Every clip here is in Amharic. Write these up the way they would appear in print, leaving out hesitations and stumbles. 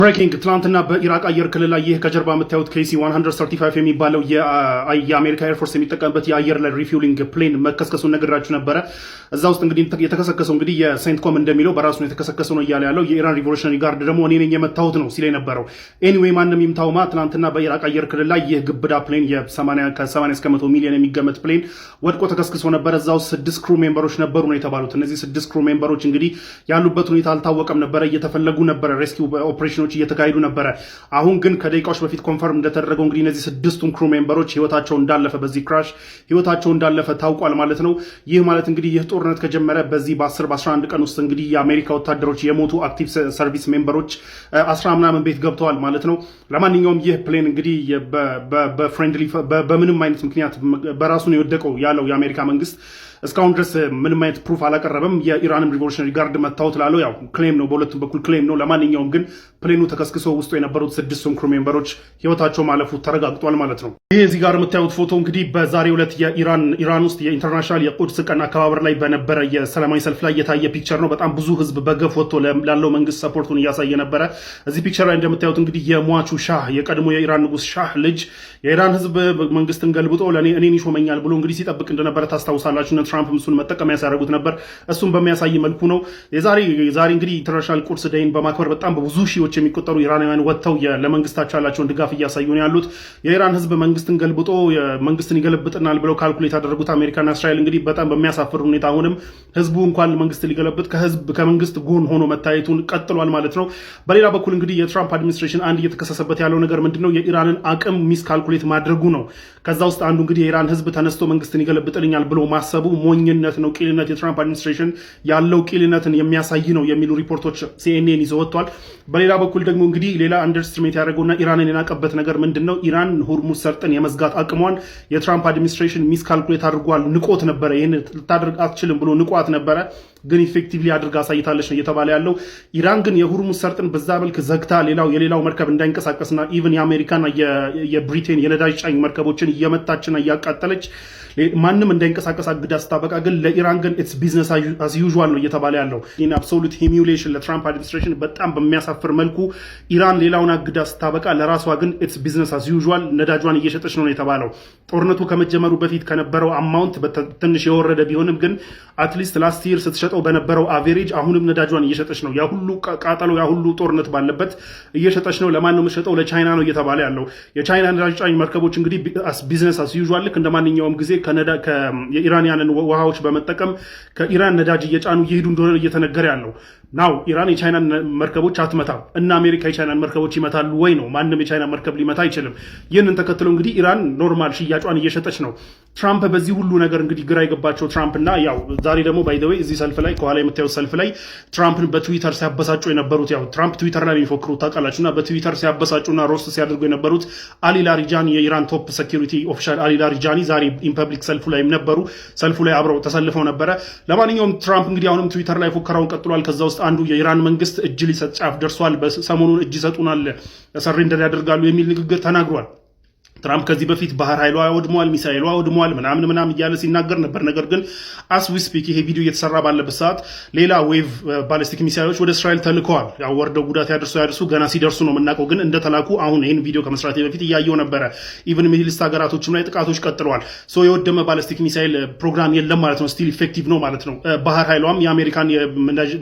ብሬኪንግ ትላንትና በኢራቅ አየር ክልል ላይ ይህ ከጀርባ የምታዩት KC 135 የሚባለው የአሜሪካ ኤርፎርስ የሚጠቀምበት የአየር ላይ ሪፊውሊንግ ፕሌን መከስከሱን ነግራችሁ ነበረ። እዛ ውስጥ እንግዲህ የተከሰከሰው እንግዲህ የሴንትኮም እንደሚለው በራሱ ነው የተከሰከሰው ነው እያለ ያለው። የኢራን ሪቮሉሽነሪ ጋርድ ደግሞ እኔ ነኝ የመታሁት ነው ሲል የነበረው። ኤኒዌይ ማንም ይምታውማ ትላንትና በኢራቅ አየር ክልል ላይ ይህ ግብዳ ፕሌን ከ80 እስከ 100 ሚሊዮን የሚገመት ፕሌን ወድቆ ተከስክሶ ነበር። እዛ ውስጥ 6 ክሩ ሜምበሮች ነበሩ ነው የተባሉት። እነዚህ 6 ክሩ ሜምበሮች እንግዲህ ያሉበት ሁኔታ አልታወቀም ነበረ፣ እየተፈለጉ ነበረ፣ ሬስኪው ኦፕሬሽኖች እየተካሄዱ ነበረ። አሁን ግን ከደቂቃዎች በፊት ኮንፈርም እንደተደረገው እንግዲህ እነዚህ 6ቱም ክሩ ሜምበሮች ህይወታቸው እንዳለፈ በዚህ ክራሽ ህይወታቸው እንዳለፈ ታውቋል ማለት ነው። ይህ ማለት እንግዲህ ይህ ጦርነት ከጀመረ በዚህ በ11 ቀን ውስጥ እንግዲህ የአሜሪካ ወታደሮች የሞቱ አክቲቭ ሰርቪስ ሜምበሮች 10 ምናምን ቤት ገብተዋል ማለት ነው። ለማንኛውም ይህ ፕሌን እንግዲህ በፍሬንድሊ በምንም አይነት ምክንያት በራሱ ነው የወደቀው ያለው የአሜሪካ መንግስት እስካሁን ድረስ ምንም አይነት ፕሩፍ አላቀረበም። የኢራንም ሪቮሉሽነሪ ጋርድ መታወት ላለው ያው ክሌም ነው፣ በሁለቱም በኩል ክሌም ነው። ለማንኛውም ግን ፕሌኑ ተከስክሶ ውስጡ የነበሩት 6ቱም ክሩ ሜምበሮች ህይወታቸው ማለፉ ተረጋግጧል ማለት ነው። ይህ እዚህ ጋር የምታዩት ፎቶ እንግዲህ በዛሬው ዕለት ኢራን ውስጥ የኢንተርናሽናል የቁድስ ቀን አከባበር ላይ በነበረ የሰላማዊ ሰልፍ ላይ የታየ ፒክቸር ነው። በጣም ብዙ ህዝብ በገፍ ወጥቶ ላለው መንግስት ሰፖርቱን እያሳየ ነበረ። እዚህ ፒክቸር ላይ እንደምታዩት እንግዲህ የሟቹ ሻህ የቀድሞ የኢራን ንጉስ ሻህ ልጅ የኢራን ህዝብ መንግስትን ገልብጦ እኔን ይሾመኛል ብሎ እንግዲህ ሲጠብቅ እንደነበረ ታስታውሳላችሁ። ትራምፕ እሱን መጠቀሚያ ሲያደርጉት ነበር። እሱን በሚያሳይ መልኩ ነው የዛሬ እንግዲህ ኢንተርናሽናል ቁድስ ዴይን በማክበር በጣም በብዙ ሺዎች የሚቆጠሩ ኢራናውያን ወጥተው ለመንግስታቸው ያላቸውን ድጋፍ እያሳዩ ነው ያሉት። የኢራን ህዝብ መንግስትን ገልብጦ መንግስትን ይገለብጥናል ብለው ካልኩሌት ያደረጉት አሜሪካና እስራኤል እንግዲህ በጣም በሚያሳፍር ሁኔታ አሁንም ህዝቡ እንኳን መንግስት ሊገለብጥ ከመንግስት ጎን ሆኖ መታየቱን ቀጥሏል ማለት ነው። በሌላ በኩል እንግዲህ የትራምፕ አድሚኒስትሬሽን አንድ እየተከሰሰበት ያለው ነገር ምንድነው? የኢራንን አቅም ሚስ ካልኩሌት ማድረጉ ነው። ከዛ ውስጥ አንዱ እንግዲህ የኢራን ህዝብ ተነስቶ መንግስትን ይገለብጥልኛል ብሎ ማሰቡ ሞኝነት ነው። ቂልነት፣ የትራምፕ አድሚኒስትሬሽን ያለው ቂልነትን የሚያሳይ ነው የሚሉ ሪፖርቶች CNN ይዘው ወጥቷል። በሌላ በኩል ደግሞ እንግዲህ ሌላ አንደርስትሜት ያደረገውና ኢራንን የናቀበት ነገር ምንድነው? ኢራን ሆርሙዝ ሰርጥን የመዝጋት አቅሟን የትራምፕ አድሚኒስትሬሽን ሚስ ካልኩሌት አድርጓል። ንቆት ነበረ። ይህን ልታደርግ አትችልም ብሎ ንቋት ነበረ፣ ግን ኢፌክቲቭሊ አድርጋ አሳይታለች ነው እየተባለ ያለው። ኢራን ግን የሆርሙዝ ሰርጥን በዛ መልክ ዘግታ የሌላው መርከብ እንዳይንቀሳቀስና ኢቨን የአሜሪካና የብሪቴን የነዳጅ ጫኝ መርከቦችን እየመታችና እያቃጠለች ማንም እንዳይንቀሳቀስ አግዳ ስታበቃ ግን ለኢራን ግን ኢትስ ቢዝነስ አዝ ዩዥዋል ነው እየተባለ ያለው። ኢን አብሶሉት ሂሚሌሽን ለትራምፕ አድሚኒስትሬሽን በጣም በሚያሳፍር መልኩ ኢራን ሌላውን አግዳ ስታበቃ ለራሷ ግን ኢትስ ቢዝነስ አዝ ዩዥዋል ነዳጇን እየሸጠች ነው የተባለው። ጦርነቱ ከመጀመሩ በፊት ከነበረው አማውንት ትንሽ የወረደ ቢሆንም ግን አትሊስት ላስት ይር ስትሸጠው በነበረው አቬሬጅ አሁንም ነዳጇን እየሸጠች ነው። ያ ሁሉ ቃጠሎ ያ ሁሉ ጦርነት ባለበት እየሸጠች ነው። ለማን ነው የምትሸጠው? ለቻይና ነው እየተባለ ያለው። የቻይና ነዳጅ ጫኝ መርከቦች እንግዲህ ቢዝነስ አዝ ዩዥዋል ልክ እንደማንኛውም ጊዜ የኢራንያንን ውሃዎች በመጠቀም ከኢራን ነዳጅ እየጫኑ እየሄዱ እንደሆነ እየተነገረ ያለው ናው። ኢራን የቻይናን መርከቦች አትመታም እና አሜሪካ የቻይናን መርከቦች ይመታሉ ወይ ነው? ማንም የቻይና መርከብ ሊመታ አይችልም። ይህንን ተከትሎ እንግዲህ ኢራን ኖርማል ሽያጯን እየሸጠች ነው። ትራምፕ በዚህ ሁሉ ነገር እንግዲህ ግራ የገባቸው ትራምፕ እና ያው ዛሬ ደግሞ ባይ ዘ ዌይ እዚህ ሰልፍ ላይ ከኋላ የምታዩት ሰልፍ ላይ ትራምፕን በትዊተር ሲያበሳጩ የነበሩት ያው ትራምፕ ትዊተር ላይ የሚፎክሩ ታውቃላችሁና በትዊተር ሲያበሳጩና ሮስት ሲያደርጉ የነበሩት አሊ ላሪጃኒ የኢራን ቶፕ ሴኩሪቲ ኦፊሻል አሊ ላሪጃኒ ዛሬ ኢንፐብሊክ ሰልፉ ላይ ነበሩ። ሰልፉ ላይ አብረው ተሰልፈው ነበረ። ለማንኛውም ትራምፕ እንግዲህ አሁንም ትዊተር ላይ ፉከራውን ቀጥሏል። ከዛ ውስጥ አንዱ የኢራን መንግስት እጅ ሊሰጥ ጫፍ ደርሷል፣ በሰሞኑን እጅ ይሰጡናል፣ ሰሬንደር ያደርጋሉ የሚል ንግግር ተናግሯል። ትራምፕ ከዚህ በፊት ባህር ኃይሏ ወድሟል፣ ሚሳኤሏ ወድሟል ምናምን እያለ ሲናገር ነበር። ነገር ግን አስ ዊ ስፒክ ይሄ ቪዲዮ እየተሰራ ባለበት ሰዓት ሌላ ዌቭ ባሊስቲክ ሚሳኤሎች ወደ እስራኤል ተልከዋል። ያው ወርደው ጉዳት ያደርሱ ገና ሲደርሱ ነው የምናውቀው። ግን እንደተላኩ አሁን ይህን ቪዲዮ ከመስራቴ በፊት እያየው ነበረ። ኢቨን ሚድል ኢስት ሀገራቶችም ላይ ጥቃቶች ቀጥለዋል። ሶ የወደመ ባሊስቲክ ሚሳኤል ፕሮግራም የለም ማለት ነው። ስቲል ኢፌክቲቭ ነው ማለት ነው። ባህር ኃይሏም የአሜሪካን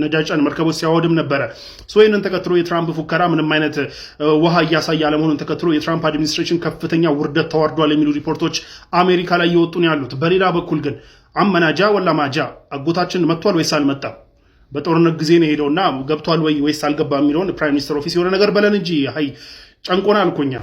ነዳጅ ጫኝ መርከቦች ሲያወድም ነበረ። ሶ ይህንን ተከትሎ የትራምፕ ፉከራ ምንም አይነት ውሃ እያሳየ አለመሆኑን ተከትሎ የትራምፕ አድሚኒስትሬሽን ከፍተኛ ውርደት ተዋርዷል የሚሉ ሪፖርቶች አሜሪካ ላይ እየወጡ ነው ያሉት። በሌላ በኩል ግን አመናጃ ወላ ማጃ አጎታችን መጥቷል ወይስ አልመጣም? በጦርነት ጊዜ ነው ሄደውና ገብቷል ወይስ አልገባም የሚለውን ፕራይም ሚኒስተር ኦፊስ የሆነ ነገር በለን እንጂ ጨንቆና አልኮኛ